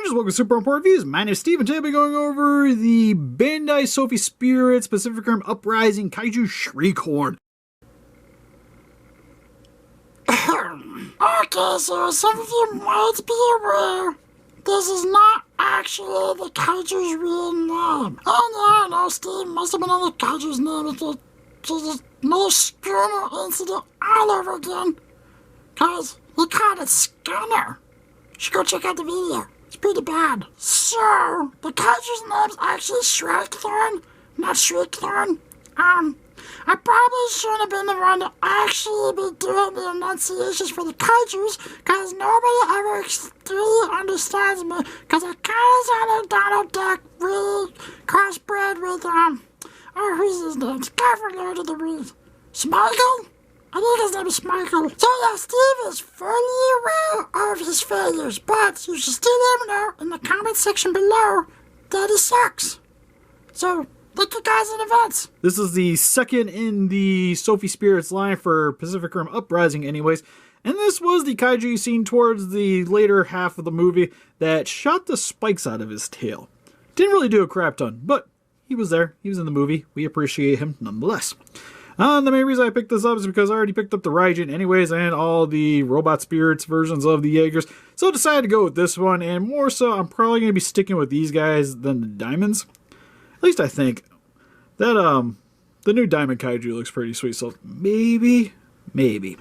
Rangers, welcome to Super Important Reviews. My name is Steve, and today I'll be going over the Bandai Sofvi Spirits Pacific Rim Uprising Kaiju Shrikethorn. Okay, so some of you might be aware, this is not actually the Kaiju's real name. Oh no, Steve must have been on the Kaiju's name. It's just another Skinner incident all over again. Cause he called it Skinner. You should go check out the video. It's pretty bad. So, the Kaiju's name's actually Shrikethorn, not Shrikethorn. I probably shouldn't have been the one to actually be doing the enunciations for the Kaijus, cause nobody ever really understands me, cause I kinda sound like Donald Duck, really crossbred with, who's his name? The guy from Lord of the Rings. Smigel? I think his name is Smigel. So yeah, Steve is fully aware of his failures, but you should still let him know in the comment section below that he sucks. So, thank you guys in advance. This is the second in the Sofvi Spirits line for Pacific Rim Uprising anyways. And this was the kaiju you seen towards the later half of the movie that shot the spikes out of his tail. Didn't really do a crap ton, but he was there. He was in the movie. We appreciate him nonetheless. The main reason I picked this up is because I already picked up the Raijin anyways and all the Robot Spirits versions of the Jaegers. So I decided to go with this one, and more so I'm probably going to be sticking with these guys than the Diamonds. At least I think. That, the new Diamond Kaiju looks pretty sweet, so maybe.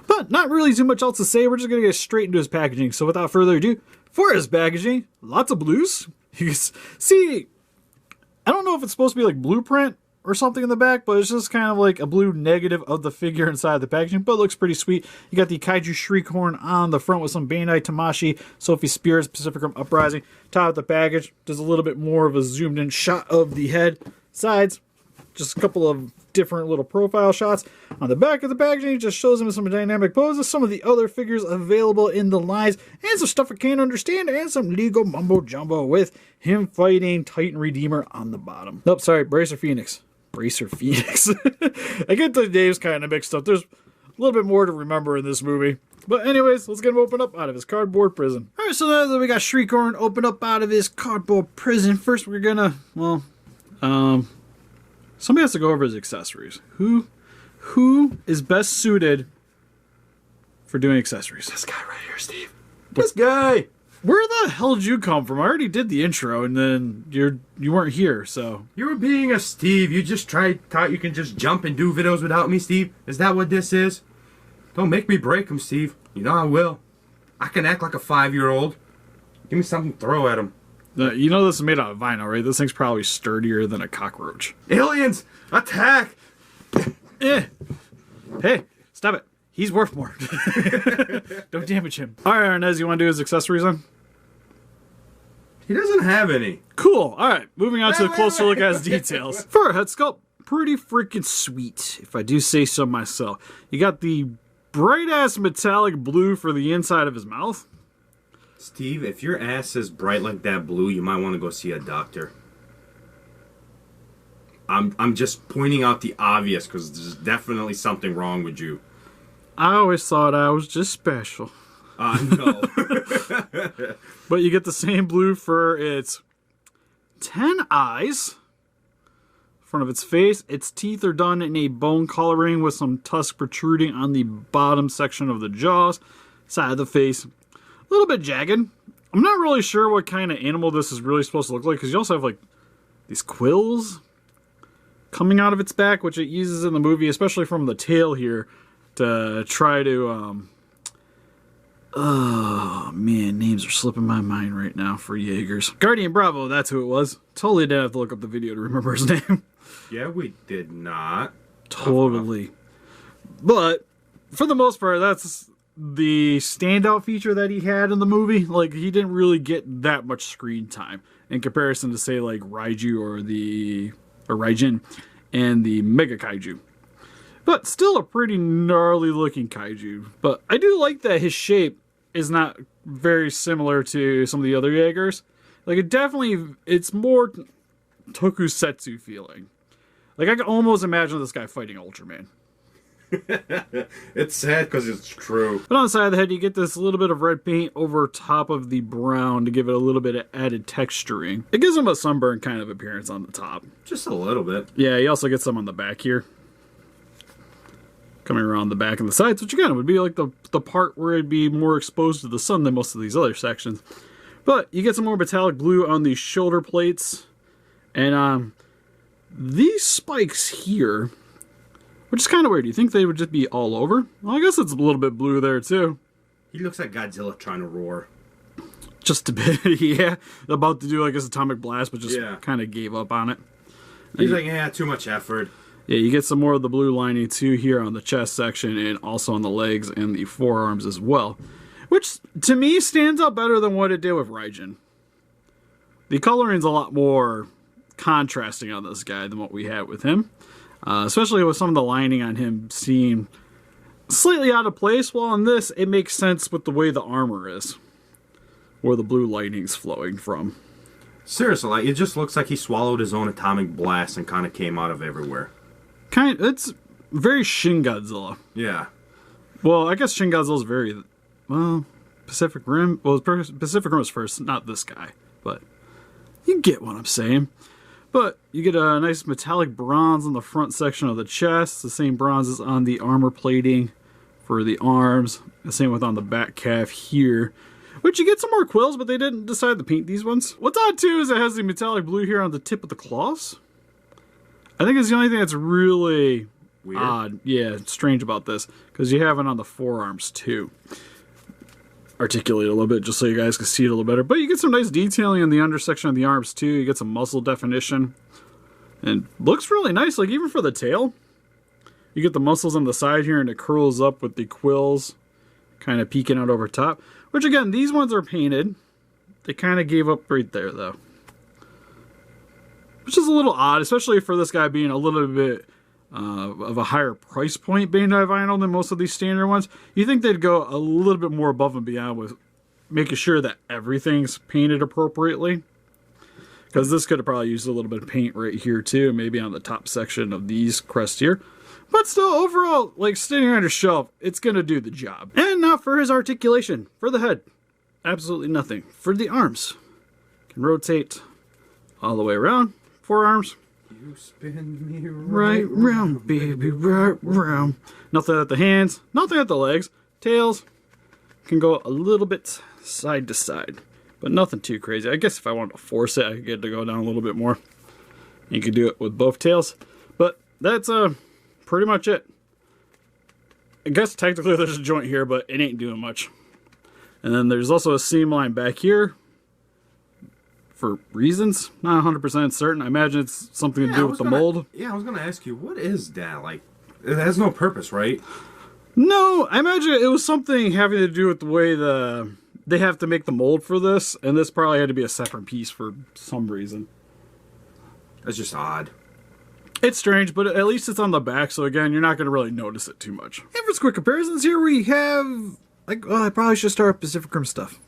But not really too much else to say, we're just gonna get straight into his packaging. So without further ado, for his packaging, lots of blues. You can see, I don't know if it's supposed to be like blueprint or something in the back, but it's just kind of like a blue negative of the figure inside the packaging, but it looks pretty sweet. You got the Kaiju Shrikethorn on the front with some Bandai Tamashii, Sofvi Spirits, Pacific Rim Uprising. Top of the package, just a little bit more of a zoomed in shot of the head. Sides, just a couple of different little profile shots. On the back of the packaging, it just shows him some dynamic poses, some of the other figures available in the lines, and some stuff I can't understand, and some legal mumbo jumbo with him fighting Titan Redeemer on the bottom. Nope, sorry, Bracer Phoenix. I get the names kind of mixed up. There's a little bit more to remember in this movie. But anyways, let's get him open up out of his cardboard prison. Alright, so now that we got Shrikethorn open up out of his cardboard prison, first we're gonna, somebody has to go over his accessories. Who is best suited for doing accessories? This guy right here, Steve. This guy! Where the hell did you come from? I already did the intro, and then you weren't here, so... You were being a Steve. You just thought you can just jump and do videos without me, Steve? Is that what this is? Don't make me break him, Steve. You know I will. I can act like a 5-year-old. Give me something to throw at him. You know this is made out of vinyl, right? This thing's probably sturdier than a cockroach. Aliens! Attack! Hey, stop it. He's worth more. Don't damage him. Alright, Arnez, you want to do his accessories on? He doesn't have any. Cool. Alright, moving on to a closer look at his details. For a head sculpt, pretty freaking sweet, if I do say so myself. You got the bright-ass metallic blue for the inside of his mouth. Steve, if your ass is bright like that blue, you might want to go see a doctor. I'm just pointing out the obvious, because there's definitely something wrong with you. I always thought I was just special. No. But you get the same blue for its 10 eyes. Front of its face. Its teeth are done in a bone coloring with some tusk protruding on the bottom section of the jaws. Side of the face. A little bit jagged. I'm not really sure what kind of animal this is really supposed to look like, because you also have like these quills coming out of its back, which it uses in the movie, especially from the tail here, to try to, oh man, names are slipping my mind right now for Jaegers. Guardian Bravo, that's who it was. Totally didn't have to look up the video to remember his name. Yeah, we did not. Totally. But, for the most part, that's the standout feature that he had in the movie. Like, he didn't really get that much screen time in comparison to, say, like, Raiju or Raijin and the Mega Kaiju. But still a pretty gnarly looking kaiju. But I do like that his shape is not very similar to some of the other Jaegers. Like, it's more tokusatsu feeling. Like, I can almost imagine this guy fighting Ultraman. It's sad because it's true. But on the side of the head, you get this little bit of red paint over top of the brown to give it a little bit of added texturing. It gives him a sunburn kind of appearance on the top. Just a little bit. Yeah, you also get some on the back here. Coming around the back and the sides, which again would be like the part where it'd be more exposed to the sun than most of these other sections. But you get some more metallic blue on the shoulder plates. And these spikes here, which is kind of weird. You think they would just be all over? Well, I guess it's a little bit blue there too. He looks like Godzilla trying to roar. Just a bit, yeah. About to do like his atomic blast, but just kind of gave up on it. He's like, yeah, too much effort. Yeah, you get some more of the blue lining too here on the chest section and also on the legs and the forearms as well. Which, to me, stands out better than what it did with Raijin. The coloring's a lot more contrasting on this guy than what we had with him. Especially with some of the lining on him seem slightly out of place. While on this, it makes sense with the way the armor is. Where the blue lighting's flowing from. Seriously, like, it just looks like he swallowed his own atomic blast and kind of came out of everywhere. It's very Shin Godzilla. Yeah. Well, I guess Shin Godzilla's very... Well, Pacific Rim... Well, Pacific Rim was first, not this guy. But you get what I'm saying. But you get a nice metallic bronze on the front section of the chest. The same bronze is on the armor plating for the arms. The same with on the back calf here. Which you get some more quills, but they didn't decide to paint these ones. What's odd too is it has the metallic blue here on the tip of the claws. I think it's the only thing that's really weird. Odd. Yeah, strange about this. Because you have it on the forearms too. Articulate a little bit just so you guys can see it a little better. But you get some nice detailing in the undersection of the arms too. You get some muscle definition. And looks really nice, like even for the tail. You get the muscles on the side here and it curls up with the quills kind of peeking out over top. Which again, these ones are painted. They kind of gave up right there though. Which is a little odd, especially for this guy being a little bit of a higher price point Bandai vinyl than most of these standard ones. You think they'd go a little bit more above and beyond with making sure that everything's painted appropriately. Because this could have probably used a little bit of paint right here too, maybe on the top section of these crests here. But still, overall, like standing on a shelf, it's going to do the job. And now for his articulation. For the head, absolutely nothing. For the arms, can rotate all the way around. Forearms, you spin me right round, baby, right round. Nothing at the hands, nothing at the legs. Tails can go a little bit side to side, but nothing too crazy. I guess if I wanted to force it, I could get it to go down a little bit more. You could do it with both tails, but that's pretty much it. I guess technically there's a joint here, but it ain't doing much. And then there's also a seam line back here. For reasons, not 100% certain. I imagine it's something to do with the mold. Yeah, I was going to ask you, what is that? Like, it has no purpose, right? No, I imagine it was something having to do with the way they have to make the mold for this, and this probably had to be a separate piece for some reason. That's just odd. It's strange, but at least it's on the back, so again, you're not going to really notice it too much. And for some quick comparisons, here we have... I probably should start with Pacific Rim stuff.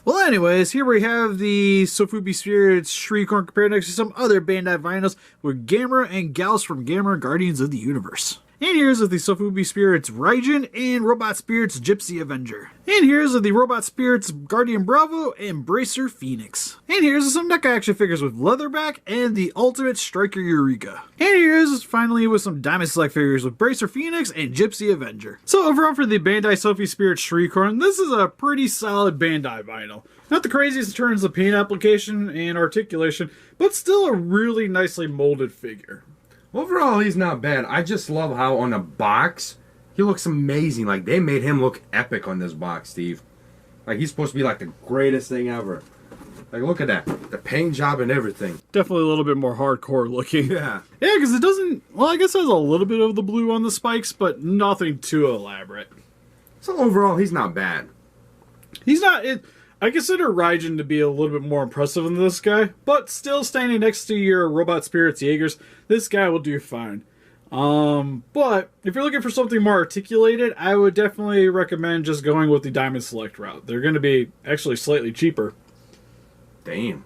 Well, anyways, here we have the Sofvi Spirits Shrikethorn compared next to some other Bandai vinyls with Gamera and Gals from Gamera Guardians of the Universe. And here's with the Sofvi Spirits Raijin and Robot Spirits Gypsy Avenger. And here's with the Robot Spirits Guardian Bravo and Bracer Phoenix. And here's with some NECA action figures with Leatherback and the Ultimate Striker Eureka. And here's finally with some Diamond Select figures with Bracer Phoenix and Gypsy Avenger. So overall for the Bandai Sofvi Spirits Shrikethorn, this is a pretty solid Bandai vinyl. Not the craziest in terms of paint application and articulation, but still a really nicely molded figure. Overall, he's not bad. I just love how on a box, he looks amazing. Like, they made him look epic on this box, Steve. Like, he's supposed to be like the greatest thing ever. Like, look at that. The paint job and everything. Definitely a little bit more hardcore looking. Yeah. Yeah, because it doesn't... Well, I guess it has a little bit of the blue on the spikes, but nothing too elaborate. So overall, he's not bad. He's not... I consider Raijin to be a little bit more impressive than this guy, but still standing next to your Robot Spirits Jaegers, this guy will do fine. But if you're looking for something more articulated, I would definitely recommend just going with the Diamond Select route. They're going to be actually slightly cheaper. Damn.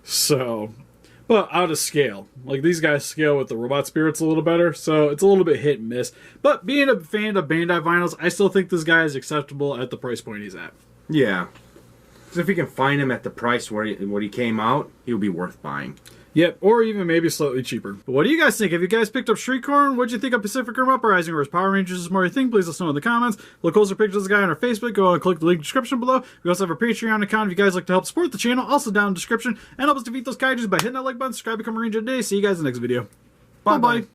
So, but out of scale. Like, these guys scale with the robot spirits a little better, so it's a little bit hit and miss. But being a fan of Bandai vinyls, I still think this guy is acceptable at the price point he's at. Yeah. Because if we can find him at the price where he came out, he'll be worth buying. Yep, or even maybe slightly cheaper. But what do you guys think? Have you guys picked up Shrikethorn? What'd you think of Pacific Rim Uprising, or is Power Rangers is more your thing? Please let us know in the comments. Look closer pictures of this guy on our Facebook. Go and click the link in the description below. We also have a Patreon account if you guys like to help support the channel. Also down in the description. And help us defeat those kaijus by hitting that like button, subscribe, become a Ranger today. See you guys in the next video. Bye-bye.